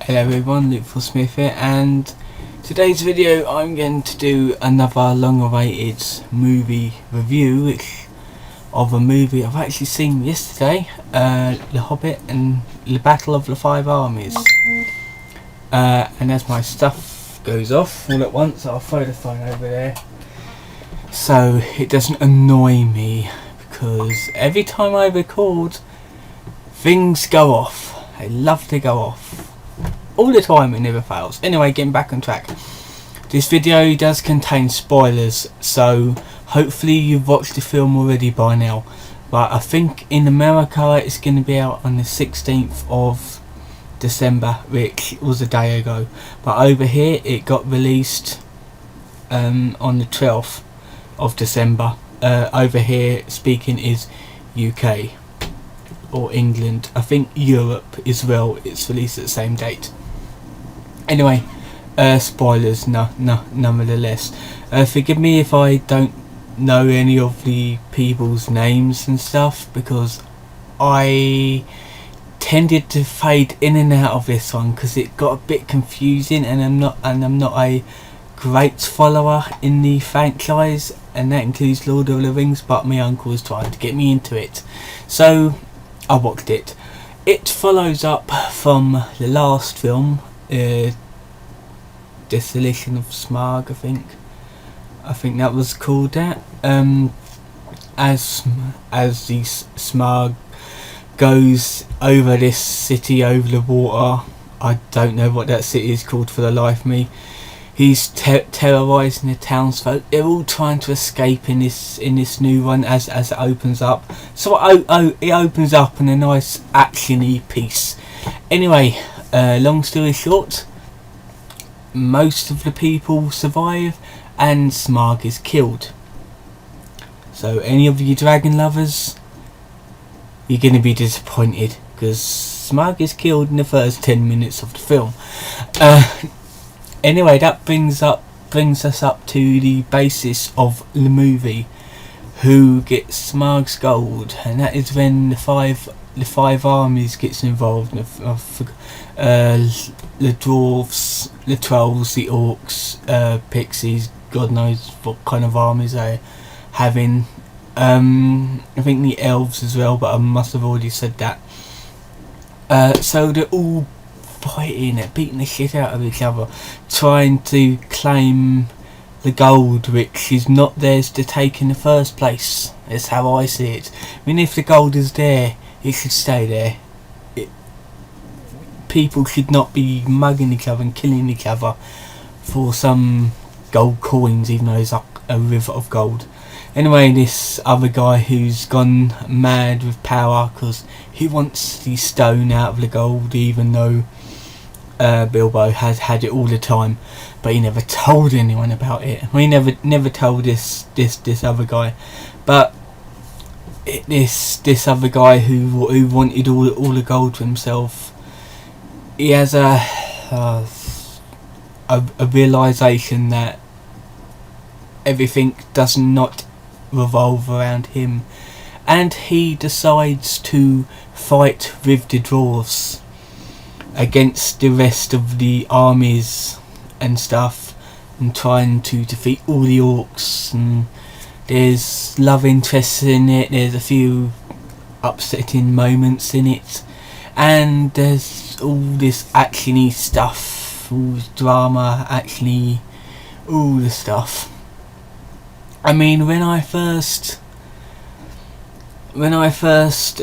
Hello everyone, Luke Smith here, and today's video I'm going to do another long-awaited movie review of a movie I've actually seen yesterday, The Hobbit and the Battle of the Five Armies. And as my stuff goes off all at once, I'll throw the phone over there so it doesn't annoy me, because every time I record things go off. They love to go off all the time, it never fails. Anyway, getting back on track. This video does contain spoilers, so hopefully you've watched the film already by now. But I think in America it's going to be out on the 16th of December, which was a day ago. But over here it got released on the 12th of December. Over here speaking is UK or England. I think Europe as well, it's released at the same date. Anyway, spoilers nonetheless. Forgive me if I don't know any of the people's names and stuff, because I tended to fade in and out of this one because it got a bit confusing, and I'm not a great follower in the franchise, and that includes Lord of the Rings, but my uncle was trying to get me into it, so I watched it. It follows up from the last film, Desolation of Smaug, I think that was called that. As the Smaug goes over this city, over the water, I don't know what that city is called for the life of me. He's terrorising the townsfolk. They're all trying to escape in this new one as it opens up. So it opens up in a nice actiony piece. Anyway, long story short, most of the people survive and Smaug is killed. So any of you dragon lovers, you're going to be disappointed, because Smaug is killed in the first 10 minutes of the film. Anyway, that brings us up to the basis of the movie. Who gets Smaug's gold? And that is when the five armies gets involved. The dwarves, the trolls, the orcs, pixies. God knows what kind of armies they're having. I think the elves as well, but I must have already said that. So they're all fighting it, beating the shit out of each other, trying to claim the gold, which is not theirs to take in the first place. That's how I see it. I mean, if the gold is there, it should stay there. People should not be mugging each other and killing each other for some gold coins, even though there's like a river of gold. Anyway, this other guy who's gone mad with power because he wants the stone out of the gold, even though Bilbo has had it all the time, but he never told anyone about it. Well, he never told this other guy, but this other guy who wanted all the gold for himself, he has a realization that everything does not revolve around him, and he decides to fight with the dwarves against the rest of the armies and stuff, and trying to defeat all the orcs. And there's love interests in it, there's a few upsetting moments in it, and there's all this actiony stuff, all this drama, actiony, all the stuff. I mean, when I first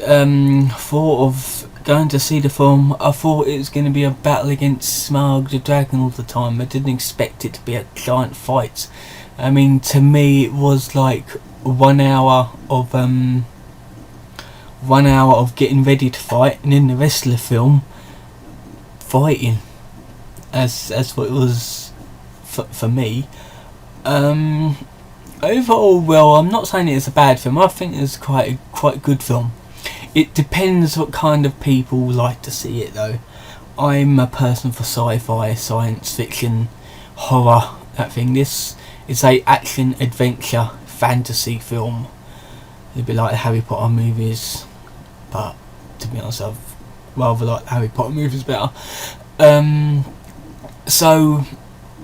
thought of going to see the film, I thought it was going to be a battle against Smaug the dragon all the time. I didn't expect it to be a giant fight. I mean, to me it was like 1 hour of getting ready to fight, and then the rest of the film fighting. As what it was for me. Overall, well, I'm not saying it's a bad film. I think it's quite a good film. It depends what kind of people like to see it, though. I'm a person for sci-fi, science fiction, horror, that thing. This is a action, adventure, fantasy film. It'd be like the Harry Potter movies, but to be honest, I've rather like Harry Potter movies better. So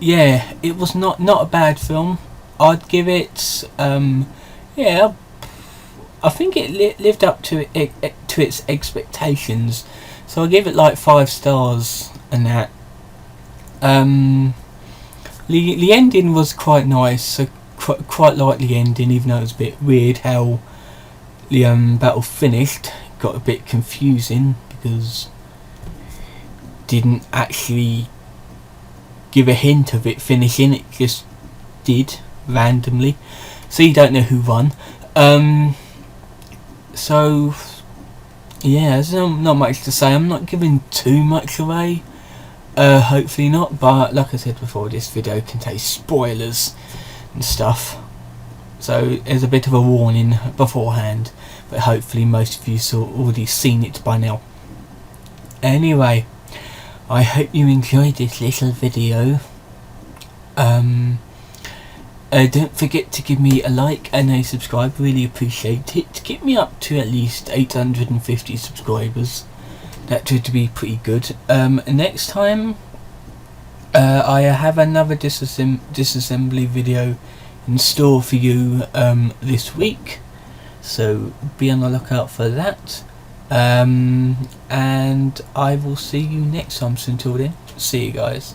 yeah, it was not a bad film. I'd give it yeah, I think it lived up to to its expectations. So I give it like 5 stars and that. The ending was quite nice. So quite like the ending, even though it was a bit weird how the battle finished. Got a bit confusing because didn't actually give a hint of it finishing. It just did randomly, so you don't know who won. So yeah, there's not much to say. I'm not giving too much away. Hopefully not, but like I said before, this video contains spoilers and stuff, so there's a bit of a warning beforehand, but hopefully most of you already seen it by now. Anyway, I hope you enjoyed this little video. Don't forget to give me a like and a subscribe, really appreciate it. To get me up to at least 850 subscribers, that would be pretty good. Next time I have another disassembly video in store for you this week, so be on the lookout for that. And I will see you next time. So until then, see you guys.